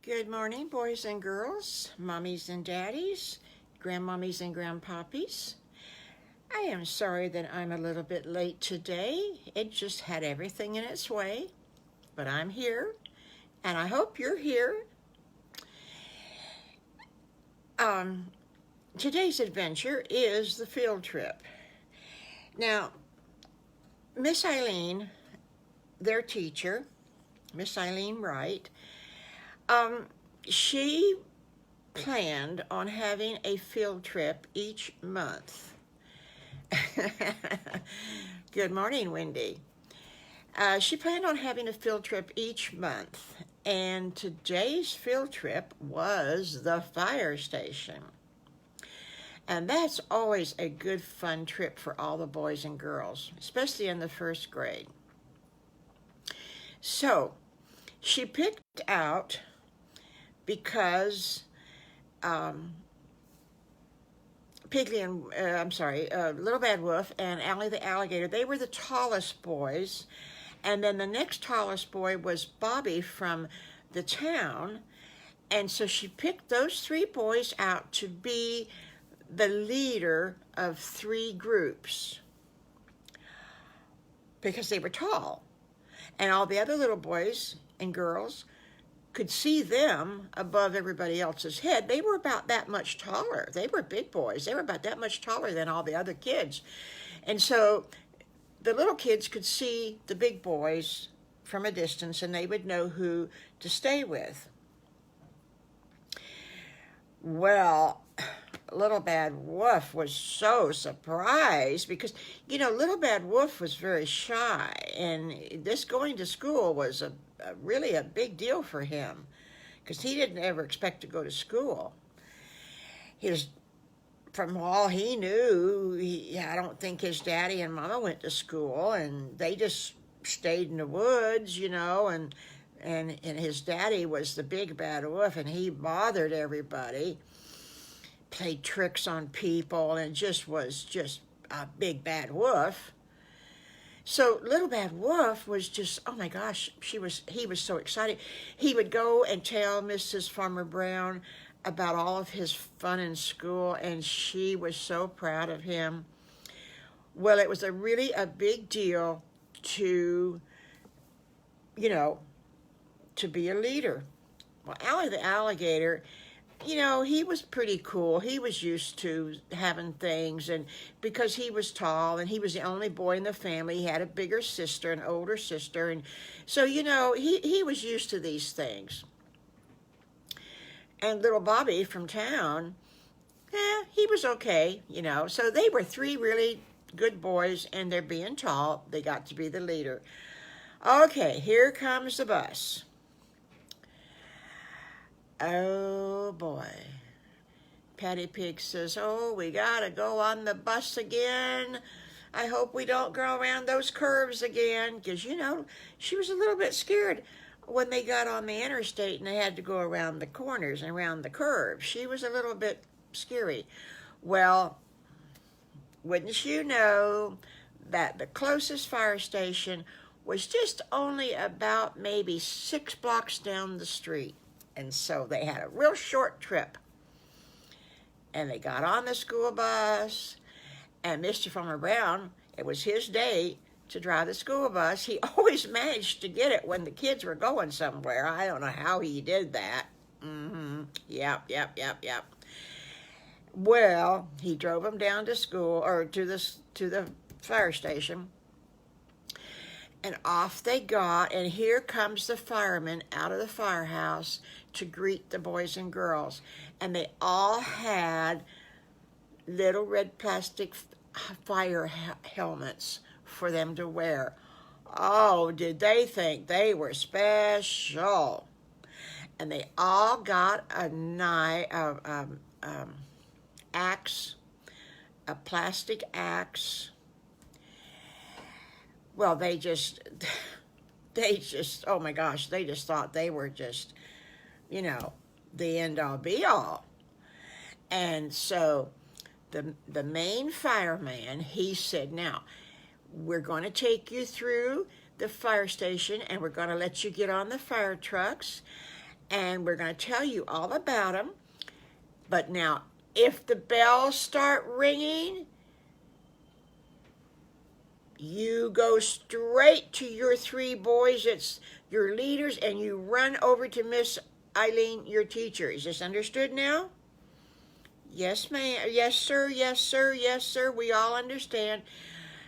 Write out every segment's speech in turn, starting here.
Good morning, boys and girls, mommies and daddies, grandmommies and grandpoppies. I am sorry that I'm a little bit late today. It just had everything in its way, but I'm here, and I hope you're here. Today's adventure is the field trip. Now, Miss Eileen, their teacher, Miss Eileen Wright, she planned on having a field trip each month. Good morning, Wendy. She planned on having a field trip each month, and today's field trip was the fire station. And that's always a good, fun trip for all the boys and girls, especially in the first grade. So, she picked out because Little Bad Wolf and Allie the Alligator, they were the tallest boys. And then the next tallest boy was Bobby from the town. And so she picked those three boys out to be the leader of three groups because they were tall. And all the other little boys and girls could see them above everybody else's head. They were about that much taller. They were big boys. They were about that much taller than all the other kids. And so the little kids could see the big boys from a distance, and they would know who to stay with. Well, Little Bad Wolf was so surprised because, Little Bad Wolf was very shy, and this going to school was really a big deal for him because he didn't ever expect to go to school. From all he knew, I don't think his daddy and mama went to school, and they just stayed in the woods, and his daddy was the big bad wolf, and he bothered everybody, played tricks on people, and was just a big bad wolf. So Little Bad Wolf was just, oh my gosh, he was so excited. He would go and tell Mrs. Farmer Brown about all of his fun in school, and she was so proud of him. Well, it was really a big deal to be a leader. Well, Allie the Alligator, he was pretty cool. He was used to having things, and because he was tall and he was the only boy in the family, he had a bigger sister, an older sister, and so, he was used to these things. And little Bobby from town, he was okay, So they were three really good boys, and they're being tall. They got to be the leader. Okay, here comes the bus. Oh, boy. Patty Pig says, oh, we gotta go on the bus again. I hope we don't go around those curves again, because, she was a little bit scared when they got on the interstate and they had to go around the corners and around the curves. She was a little bit scary. Well, wouldn't you know that the closest fire station was just only about maybe 6 blocks down the street. And so they had a real short trip. And they got on the school bus, and Mr. Farmer Brown, it was his day to drive the school bus. He always managed to get it when the kids were going somewhere. I don't know how he did that. Yep. Well, he drove them down to school, or to the fire station, and off they got, and here comes the fireman out of the firehouse to greet the boys and girls. And they all had little red plastic fire helmets for them to wear. Oh, did they think they were special? And they all got a axe, a plastic axe. Well, they just, oh my gosh, they just thought they were just, the end all be all. And so the main fireman, he said, now, we're going to take you through the fire station, and we're going to let you get on the fire trucks, and we're going to tell you all about them. But now, if the bells start ringing, you go straight to your three boys, it's your leaders, and you run over to Miss Eileen, your teacher. Is this understood now? Yes, ma'am. Yes, sir. Yes, sir. Yes, sir. We all understand.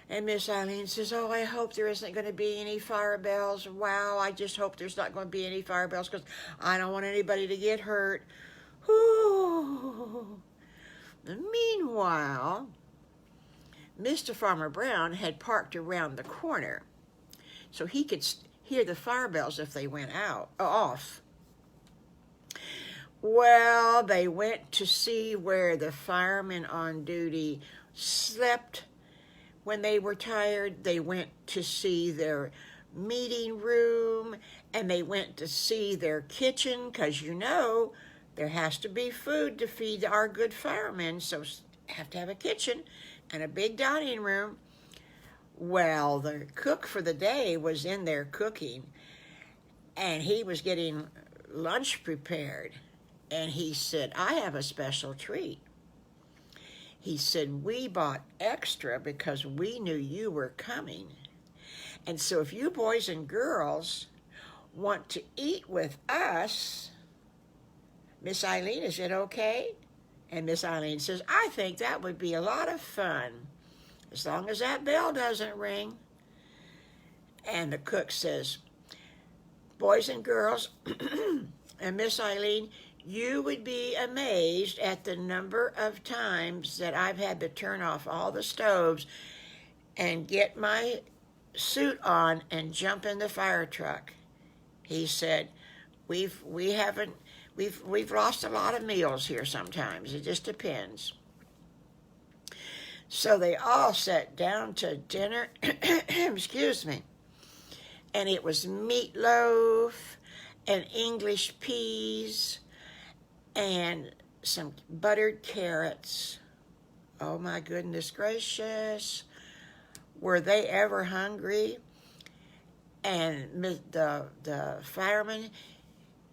And Miss Eileen says, oh, I hope there isn't going to be any fire bells. Wow, I just hope there's not going to be any fire bells because I don't want anybody to get hurt. Whew. Meanwhile, Mr. Farmer Brown had parked around the corner so he could hear the fire bells if they went off. Well, they went to see where the firemen on duty slept when they were tired. They went to see their meeting room, and they went to see their kitchen, because you know there has to be food to feed our good firemen, so have to have a kitchen and a big dining room. Well, the cook for the day was in there cooking, and he was getting lunch prepared. And he said, I have a special treat. He said, we bought extra because we knew you were coming. And so if you boys and girls want to eat with us, Miss Eileen, is it okay? And Miss Eileen says, I think that would be a lot of fun, as long as that bell doesn't ring. And the cook says, boys and girls, and Miss Eileen, you would be amazed at the number of times that I've had to turn off all the stoves and get my suit on and jump in the fire truck. He said, we've lost a lot of meals here sometimes. It just depends. So they all sat down to dinner, excuse me, and it was meatloaf and English peas and some buttered carrots. Oh my goodness gracious. Were they ever hungry? And the fireman,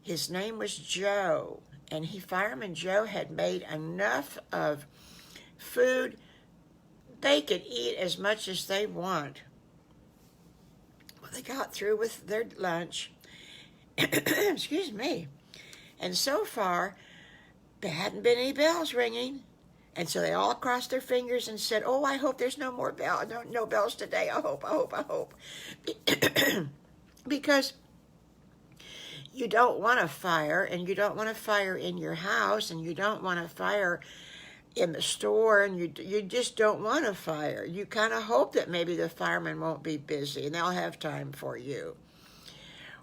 his name was Joe, and Fireman Joe had made enough of food. They could eat as much as they want. Well, they got through with their lunch. Excuse me. And so far, there hadn't been any bells ringing. And so they all crossed their fingers and said, oh, I hope there's no more bells, no bells today. I hope. Because you don't want a fire, and you don't want a fire in your house, and you don't want a fire in the store, and you just don't want a fire. You kind of hope that maybe the firemen won't be busy and they'll have time for you.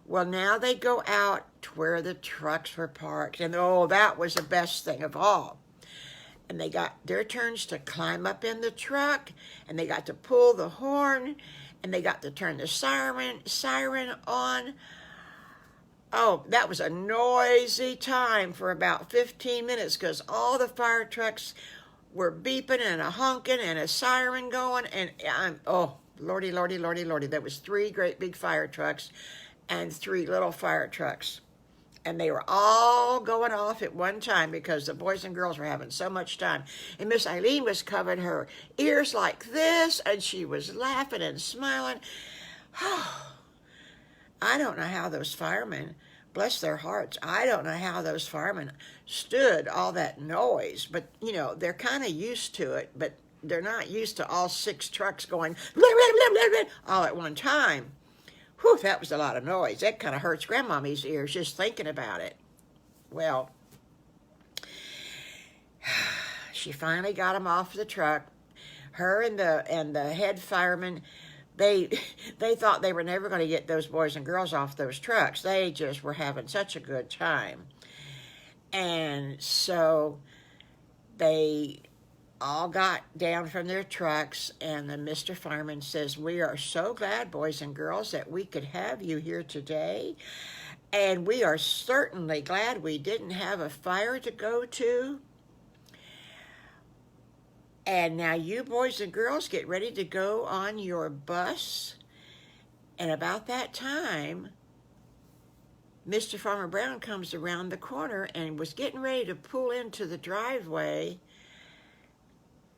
Well, now they go out to where the trucks were parked, and oh, that was the best thing of all. And they got their turns to climb up in the truck, and they got to pull the horn, and they got to turn the siren on. Oh, that was a noisy time for about 15 minutes because all the fire trucks were beeping and a honking and a siren going, and oh, lordy. There was 3 great big fire trucks and 3 little fire trucks. And they were all going off at one time because the boys and girls were having so much time. And Miss Eileen was covering her ears like this, and she was laughing and smiling. I don't know how those firemen, bless their hearts, I don't know how those firemen stood all that noise. But, you know, they're kind of used to it, but they're not used to all 6 trucks going blah, blah, blah, blah, blah, all at one time. Whew, that was a lot of noise. That kind of hurts GrandMommy's ears just thinking about it. Well, she finally got them off the truck. Her and the head fireman, they thought they were never going to get those boys and girls off those trucks. They just were having such a good time. And so they all got down from their trucks, and then Mr. Fireman says, we are so glad, boys and girls, that we could have you here today, and we are certainly glad we didn't have a fire to go to. And now you boys and girls get ready to go on your bus, and about that time, Mr. Farmer Brown comes around the corner and was getting ready to pull into the driveway,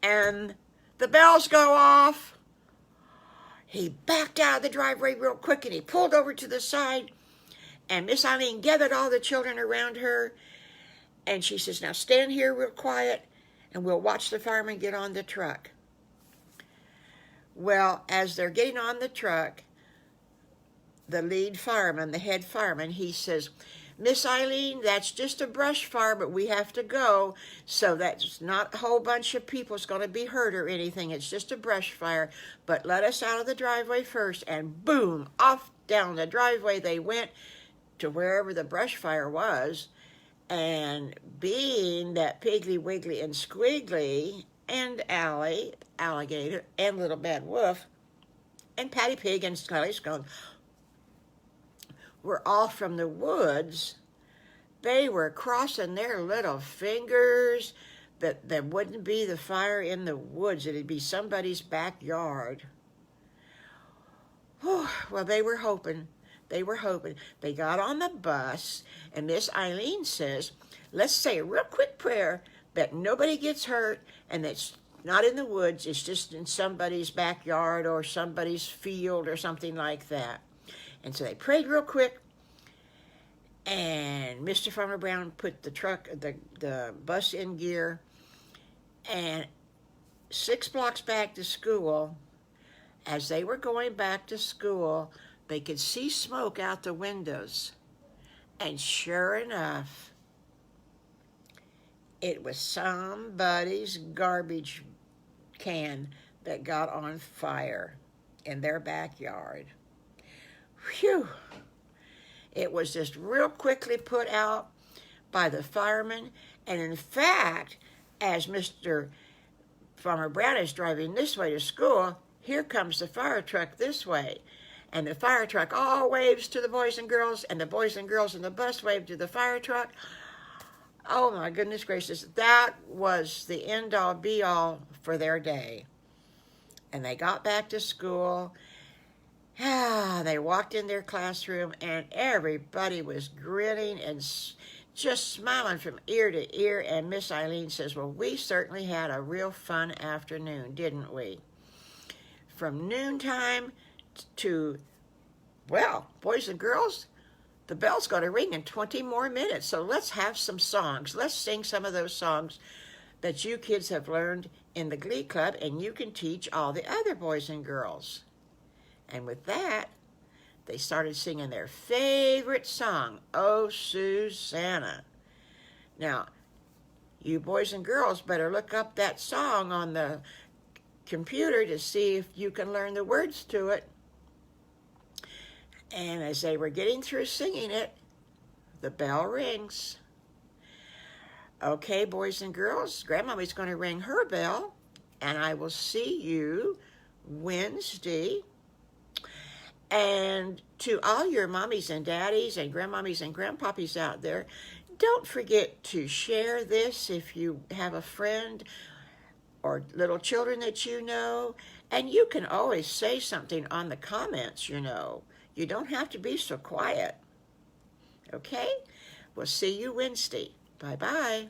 and the bells go off. He backed out of the driveway real quick, and he pulled over to the side, and Miss Eileen gathered all the children around her, and she says, now stand here real quiet, and we'll watch the fireman get on the truck. Well, as they're getting on the truck, the lead fireman, the head fireman, he says, Miss Eileen, that's just a brush fire, but we have to go, so that's not a whole bunch of people's going to be hurt or anything. It's just a brush fire, but let us out of the driveway first. And boom, off down the driveway they went to wherever the brush fire was. And being that Piggly, Wiggly, and Squiggly, and Alligator, and Little Bad Wolf, and Patty Pig, and Scully Scone were all from the woods, they were crossing their little fingers that there wouldn't be the fire in the woods. It'd be somebody's backyard. Whew, well, they were hoping. They were hoping. They got on the bus, and Miss Eileen says, let's say a real quick prayer that nobody gets hurt and that's not in the woods. It's just in somebody's backyard or somebody's field or something like that. And so they prayed real quick, and Mr. Farmer Brown put the bus in gear, and 6 blocks back to school, as they were going back to school, they could see smoke out the windows. And sure enough, it was somebody's garbage can that got on fire in their backyard. Phew! It was just real quickly put out by the firemen. And in fact, as Mr. Farmer Brown is driving this way to school, here comes the fire truck this way. And the fire truck all waves to the boys and girls, and the boys and girls in the bus wave to the fire truck. Oh my goodness gracious, that was the end-all be-all for their day. And they got back to school. They walked in their classroom, and everybody was grinning and just smiling from ear to ear. And Miss Eileen says, well, we certainly had a real fun afternoon, didn't we? From noontime to, well, boys and girls, the bell's going to ring in 20 more minutes. So let's have some songs. Let's sing some of those songs that you kids have learned in the Glee Club, and you can teach all the other boys and girls. And with that, they started singing their favorite song, Oh, Susanna. Now, you boys and girls better look up that song on the computer to see if you can learn the words to it. And as they were getting through singing it, the bell rings. Okay, boys and girls, Grandmommy's going to ring her bell, and I will see you Wednesday. And to all your mommies and daddies and grandmommies and grandpoppies out there, don't forget to share this if you have a friend or little children that you know. And you can always say something on the comments, you know. You don't have to be so quiet. Okay? We'll see you Wednesday. Bye-bye.